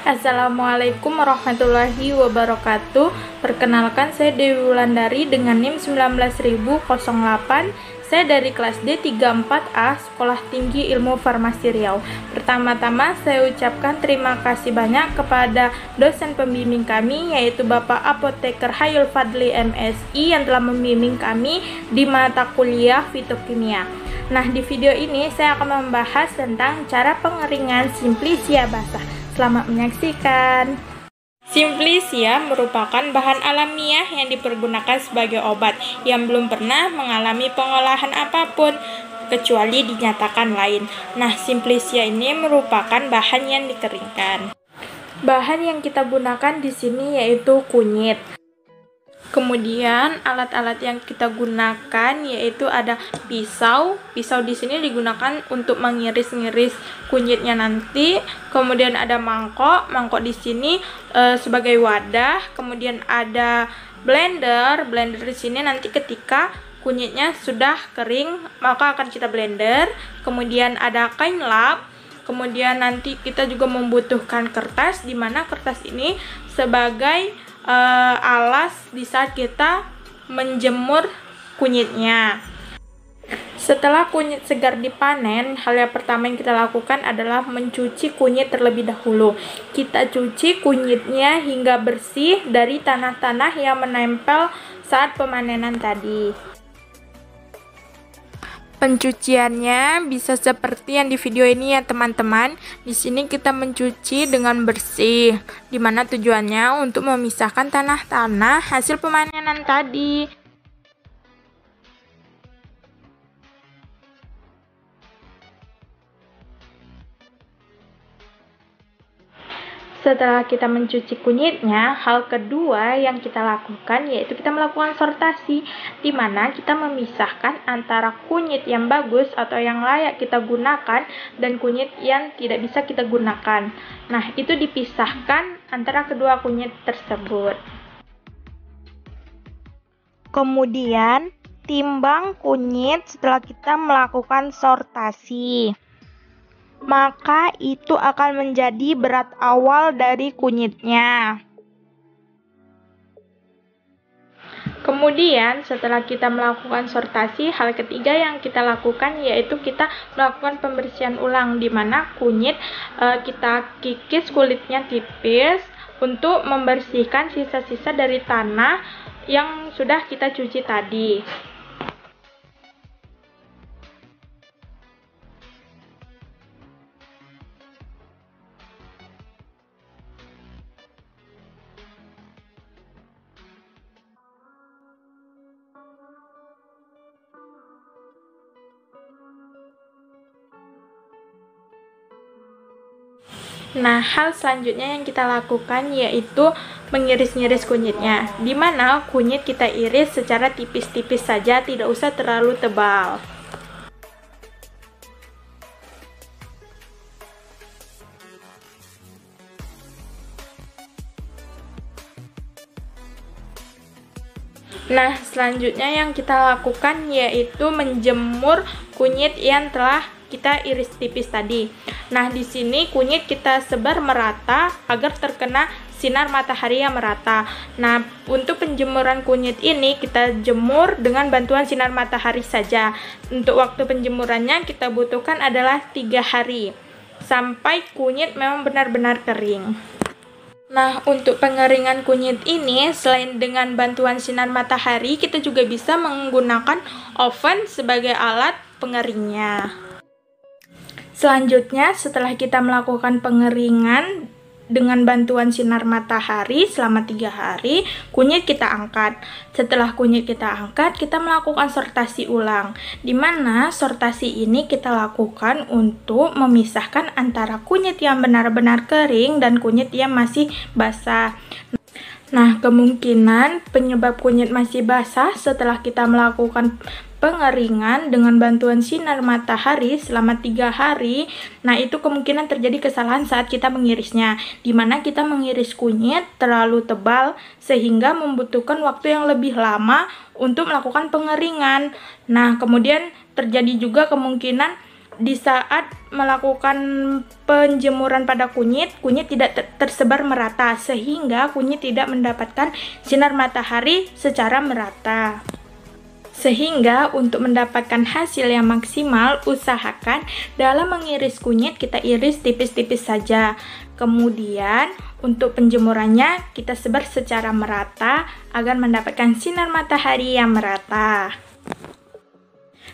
Assalamualaikum warahmatullahi wabarakatuh. Perkenalkan, saya Dewi Wulandari dengan NIM 19008. Saya dari kelas D 34A Sekolah Tinggi Ilmu Farmasi Riau. Pertama-tama saya ucapkan terima kasih banyak kepada dosen pembimbing kami, yaitu Bapak Apoteker Hayul Fadli MSI, yang telah membimbing kami di mata kuliah fitokimia. Nah, di video ini saya akan membahas tentang cara pengeringan Simplicia basah. Selamat menyaksikan. Simplicia merupakan bahan alamiah yang dipergunakan sebagai obat yang belum pernah mengalami pengolahan apapun kecuali dinyatakan lain. Nah, Simplicia ini merupakan bahan yang dikeringkan. Bahan yang kita gunakan di sini yaitu kunyit. Kemudian alat-alat yang kita gunakan yaitu ada pisau. Pisau di sini digunakan untuk mengiris-ngiris kunyitnya nanti. Kemudian ada mangkok. Mangkok di sini sebagai wadah. Kemudian ada blender. Blender di sini nanti ketika kunyitnya sudah kering maka akan kita blender. Kemudian ada kain lap. Kemudian nanti kita juga membutuhkan kertas, di mana kertas ini sebagai alas di saat kita menjemur kunyitnya. Setelah kunyit segar dipanen, hal yang pertama yang kita lakukan adalah mencuci kunyit terlebih dahulu. Kita cuci kunyitnya hingga bersih dari tanah-tanah yang menempel saat pemanenan tadi. Pencuciannya bisa seperti yang di video ini ya teman-teman. Di sini kita mencuci dengan bersih, dimana tujuannya untuk memisahkan tanah-tanah hasil pemanenan tadi. Setelah kita mencuci kunyitnya, hal kedua yang kita lakukan yaitu kita melakukan sortasi, di mana kita memisahkan antara kunyit yang bagus atau yang layak kita gunakan dan kunyit yang tidak bisa kita gunakan. Nah, itu dipisahkan antara kedua kunyit tersebut. Kemudian, timbang kunyit setelah kita melakukan sortasi. Maka itu akan menjadi berat awal dari kunyitnya. Kemudian setelah kita melakukan sortasi, hal ketiga yang kita lakukan yaitu kita melakukan pembersihan ulang, di mana kunyit kita kikis kulitnya tipis untuk membersihkan sisa-sisa dari tanah yang sudah kita cuci tadi. Nah, hal selanjutnya yang kita lakukan yaitu mengiris-ngiris kunyitnya, di mana kunyit kita iris secara tipis-tipis saja, tidak usah terlalu tebal. Nah, selanjutnya yang kita lakukan yaitu menjemur kunyit yang telah kita iris tipis tadi. Nah, di sini kunyit kita sebar merata agar terkena sinar matahari yang merata. Nah, untuk penjemuran kunyit ini kita jemur dengan bantuan sinar matahari saja. Untuk waktu penjemurannya kita butuhkan adalah 3 hari sampai kunyit memang benar-benar kering. Nah, untuk pengeringan kunyit ini, selain dengan bantuan sinar matahari, kita juga bisa menggunakan oven sebagai alat pengeringnya. Selanjutnya, setelah kita melakukan pengeringan dengan bantuan sinar matahari selama 3 hari, kunyit kita angkat. Setelah kunyit kita angkat, kita melakukan sortasi ulang, di mana sortasi ini kita lakukan untuk memisahkan antara kunyit yang benar-benar kering dan kunyit yang masih basah. Nah, kemungkinan penyebab kunyit masih basah setelah kita melakukan pengeringan dengan bantuan sinar matahari selama 3 hari, nah itu kemungkinan terjadi kesalahan saat kita mengirisnya, di mana kita mengiris kunyit terlalu tebal sehingga membutuhkan waktu yang lebih lama untuk melakukan pengeringan. Nah, kemudian terjadi juga kemungkinan di saat melakukan penjemuran pada kunyit tidak tersebar merata, sehingga kunyit tidak mendapatkan sinar matahari secara merata. Sehingga untuk mendapatkan hasil yang maksimal, usahakan dalam mengiris kunyit kita iris tipis-tipis saja. Kemudian untuk penjemurannya kita sebar secara merata agar mendapatkan sinar matahari yang merata.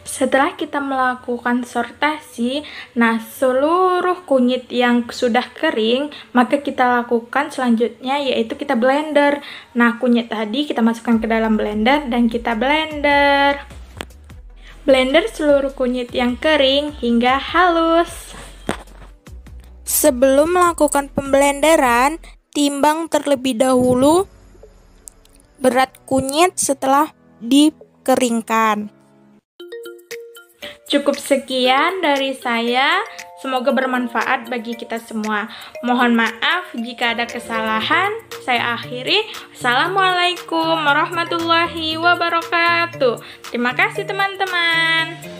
Setelah kita melakukan sortasi, nah seluruh kunyit yang sudah kering, maka kita lakukan selanjutnya yaitu kita blender. Nah, kunyit tadi kita masukkan ke dalam blender dan kita blender. Blender seluruh kunyit yang kering hingga halus. Sebelum melakukan pemblenderan, timbang terlebih dahulu berat kunyit setelah dikeringkan. Cukup sekian dari saya, semoga bermanfaat bagi kita semua. Mohon maaf jika ada kesalahan, saya akhiri. Assalamualaikum warahmatullahi wabarakatuh. Terima kasih teman-teman.